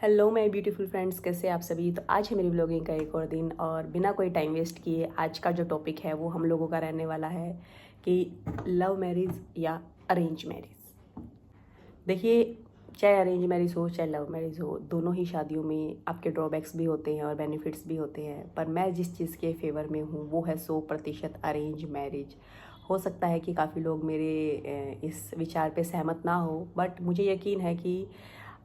Hello my beautiful friends, कैसे आप सभी। तो आज है मेरी ब्लॉगिंग का एक और दिन और बिना कोई टाइम वेस्ट किए आज का जो टॉपिक है वो हम लोगों का रहने वाला है कि लव मैरिज या अरेंज मैरिज। देखिए, चाहे अरेंज मैरिज हो चाहे लव मैरिज हो, दोनों ही शादियों में आपके ड्रॉबैक्स भी होते हैं और बेनिफिट्स भी होते हैं। पर मैं जिस चीज़ के फेवर में हूँ वो है 100% अरेंज मैरिज। हो सकता है कि काफ़ी लोग मेरे इस विचार पे सहमत ना हो, बट मुझे यकीन है कि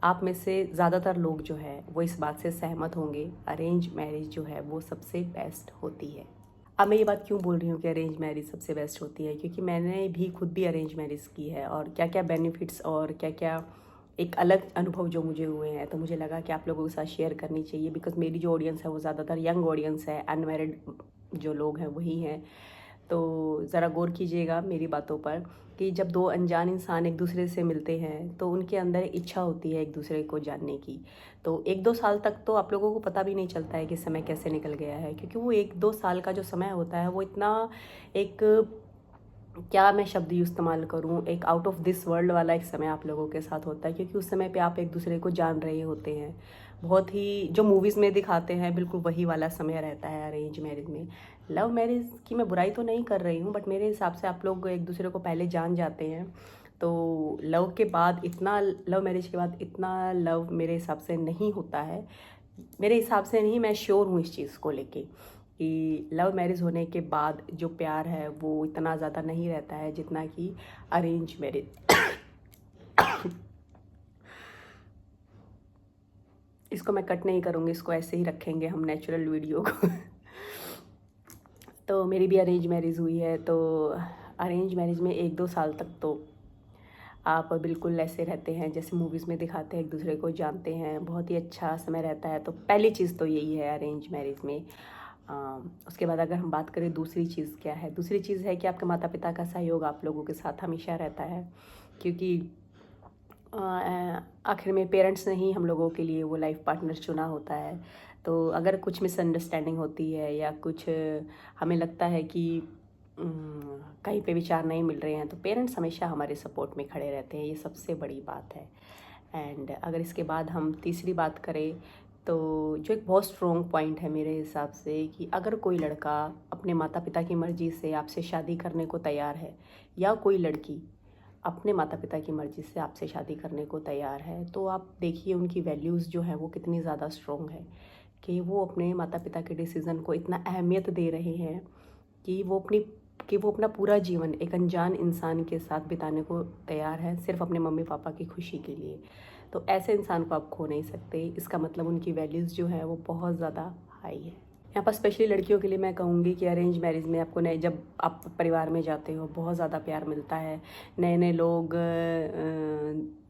आप में से ज़्यादातर लोग जो है वो इस बात से सहमत होंगे, अरेंज मैरिज जो है वो सबसे बेस्ट होती है। अब मैं ये बात क्यों बोल रही हूँ कि अरेंज मैरिज सबसे बेस्ट होती है, क्योंकि मैंने भी खुद भी अरेंज मैरिज की है और क्या क्या बेनिफिट्स और क्या क्या एक अलग अनुभव जो मुझे हुए हैं, तो मुझे लगा कि आप लोगों के साथ शेयर करनी चाहिए। बिकॉज मेरी जो ऑडियंस है वो ज़्यादातर यंग ऑडियंस है, अनमैरिड जो लोग हैं वही हैं। तो ज़रा गौर कीजिएगा मेरी बातों पर कि जब दो अनजान इंसान एक दूसरे से मिलते हैं तो उनके अंदर इच्छा होती है एक दूसरे को जानने की। तो 1-2 साल तक तो आप लोगों को पता भी नहीं चलता है कि समय कैसे निकल गया है, क्योंकि वो 1-2 साल का जो समय होता है वो इतना एक, क्या मैं शब्द इस्तेमाल करूं, एक आउट ऑफ दिस वर्ल्ड वाला एक समय आप लोगों के साथ होता है, क्योंकि उस समय पे आप एक दूसरे को जान रहे होते हैं। बहुत ही जो मूवीज़ में दिखाते हैं बिल्कुल वही वाला समय रहता है अरेंज मैरिज में। लव मैरिज की मैं बुराई तो नहीं कर रही हूँ, बट मेरे हिसाब से आप लोग एक दूसरे को पहले जान जाते हैं। तो लव के बाद इतना, लव मैरिज के बाद इतना लव मेरे हिसाब से नहीं होता है। मेरे हिसाब से नहीं, मैं श्योर हूँ इस चीज़ को लेके कि लव मैरिज होने के बाद जो प्यार है वो इतना ज़्यादा नहीं रहता है जितना कि अरेंज मैरिज। इसको मैं कट नहीं करूँगी, इसको ऐसे ही रखेंगे हम नेचुरल वीडियो को। तो मेरी भी अरेंज मैरिज हुई है। तो अरेंज मैरिज में 1-2 साल तक तो आप बिल्कुल ऐसे रहते हैं जैसे मूवीज़ में दिखाते हैं, एक दूसरे को जानते हैं, बहुत ही अच्छा समय रहता है। तो पहली चीज़ तो यही है अरेंज मैरिज में। उसके बाद अगर हम बात करें दूसरी चीज़ क्या है, दूसरी चीज़ है कि आपके माता पिता का सहयोग आप लोगों के साथ हमेशा रहता है, क्योंकि आखिर में पेरेंट्स ने ही हम लोगों के लिए वो लाइफ पार्टनर चुना होता है। तो अगर कुछ मिसअंडरस्टैंडिंग होती है या कुछ हमें लगता है कि कहीं पे विचार नहीं मिल रहे हैं, तो पेरेंट्स हमेशा हमारे सपोर्ट में खड़े रहते हैं, ये सबसे बड़ी बात है। एंड अगर इसके बाद हम तीसरी बात करें, तो जो एक बहुत स्ट्रॉन्ग पॉइंट है मेरे हिसाब से, कि अगर कोई लड़का अपने माता पिता की मर्ज़ी से आपसे शादी करने को तैयार है, या कोई लड़की अपने माता पिता की मर्ज़ी से आपसे शादी करने को तैयार है, तो आप देखिए उनकी वैल्यूज़ जो हैं वो कितनी ज़्यादा स्ट्रॉन्ग है कि वो अपने माता पिता के डिसीज़न को इतना अहमियत दे रहे हैं कि वो अपना पूरा जीवन एक अनजान इंसान के साथ बिताने को तैयार है, सिर्फ अपने मम्मी पापा की खुशी के लिए। तो ऐसे इंसान को आप खो नहीं सकते। इसका मतलब उनकी वैल्यूज़ जो है वो बहुत ज़्यादा हाई है। यहाँ पर स्पेशली लड़कियों के लिए मैं कहूँगी कि अरेंज मैरिज में आपको नए, जब आप परिवार में जाते हो बहुत ज़्यादा प्यार मिलता है। नए नए लोग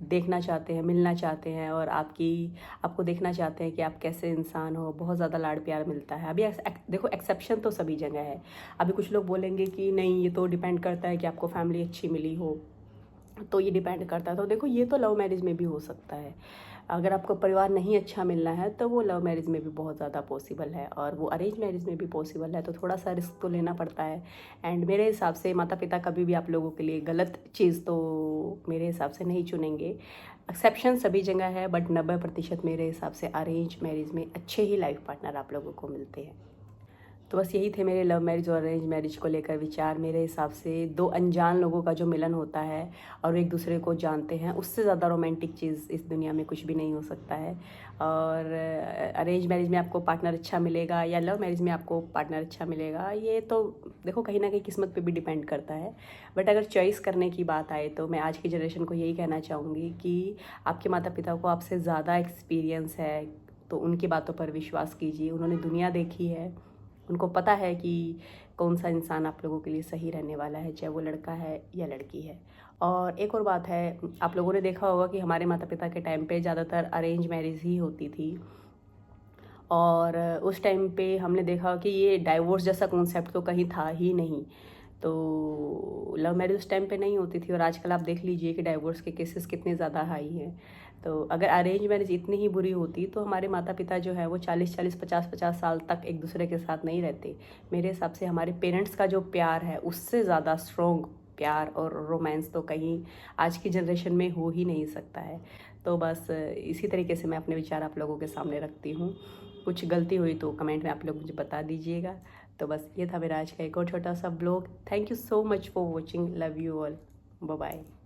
देखना चाहते हैं, मिलना चाहते हैं और आपको देखना चाहते हैं कि आप कैसे इंसान हो। बहुत ज़्यादा लाड प्यार मिलता है। अभी देखो, एक्सेप्शन तो सभी जगह है। अभी कुछ लोग बोलेंगे कि नहीं, ये तो डिपेंड करता है कि आपको फैमिली अच्छी मिली हो, तो ये डिपेंड करता है। तो देखो, ये तो लव मैरिज में भी हो सकता है। अगर आपको परिवार नहीं अच्छा मिलना है तो वो लव मैरिज में भी बहुत ज़्यादा पॉसिबल है, और वो अरेंज मैरिज में भी पॉसिबल है। तो थोड़ा सा रिस्क तो लेना पड़ता है। एंड मेरे हिसाब से माता पिता कभी भी आप लोगों के लिए गलत चीज़ तो मेरे हिसाब से नहीं चुनेंगे। एक्सेप्शन सभी जगह है, बट 90% मेरे हिसाब से अरेंज मैरिज में अच्छे ही लाइफ पार्टनर आप लोगों को मिलते हैं। तो बस यही थे मेरे लव मैरिज और अरेंज मैरिज को लेकर विचार। मेरे हिसाब से दो अनजान लोगों का जो मिलन होता है और एक दूसरे को जानते हैं, उससे ज़्यादा रोमांटिक चीज़ इस दुनिया में कुछ भी नहीं हो सकता है। और अरेंज मैरिज में आपको पार्टनर अच्छा मिलेगा या लव मैरिज में आपको पार्टनर अच्छा मिलेगा, ये तो देखो कहीं ना कहीं किस्मत पे भी डिपेंड करता है। बट अगर चॉइस करने की बात आए तो मैं आज की जनरेशन को यही कहना चाहूँगी कि आपके माता पिता को आपसे ज़्यादा एक्सपीरियंस है, तो उनकी बातों पर विश्वास कीजिए। उन्होंने दुनिया देखी है, उनको पता है कि कौन सा इंसान आप लोगों के लिए सही रहने वाला है, चाहे वो लड़का है या लड़की है। और एक और बात है, आप लोगों ने देखा होगा कि हमारे माता पिता के टाइम पे ज़्यादातर अरेंज मैरिज ही होती थी, और उस टाइम पे हमने देखा कि ये डाइवोर्स जैसा कॉन्सेप्ट तो कहीं था ही नहीं। तो लव मैरिज उस टाइम पे नहीं होती थी, और आजकल आप देख लीजिए कि डाइवोर्स के केसेस कितने ज़्यादा हाई हैं। तो अगर अरेंज मैरिज इतनी ही बुरी होती तो हमारे माता पिता जो है वो 40-40, 50-50 साल तक एक दूसरे के साथ नहीं रहते। मेरे हिसाब से हमारे पेरेंट्स का जो प्यार है उससे ज़्यादा स्ट्रॉन्ग प्यार और रोमांस तो कहीं आज की जनरेशन में हो ही नहीं सकता है। तो बस इसी तरीके से मैं अपने विचार आप लोगों के सामने रखती हूँ। कुछ गलती हुई तो कमेंट में आप लोग मुझे बता दीजिएगा। तो बस ये था मेरा आज का एक और छोटा सा blog. Thank you so much for watching. Love you all. Bye bye.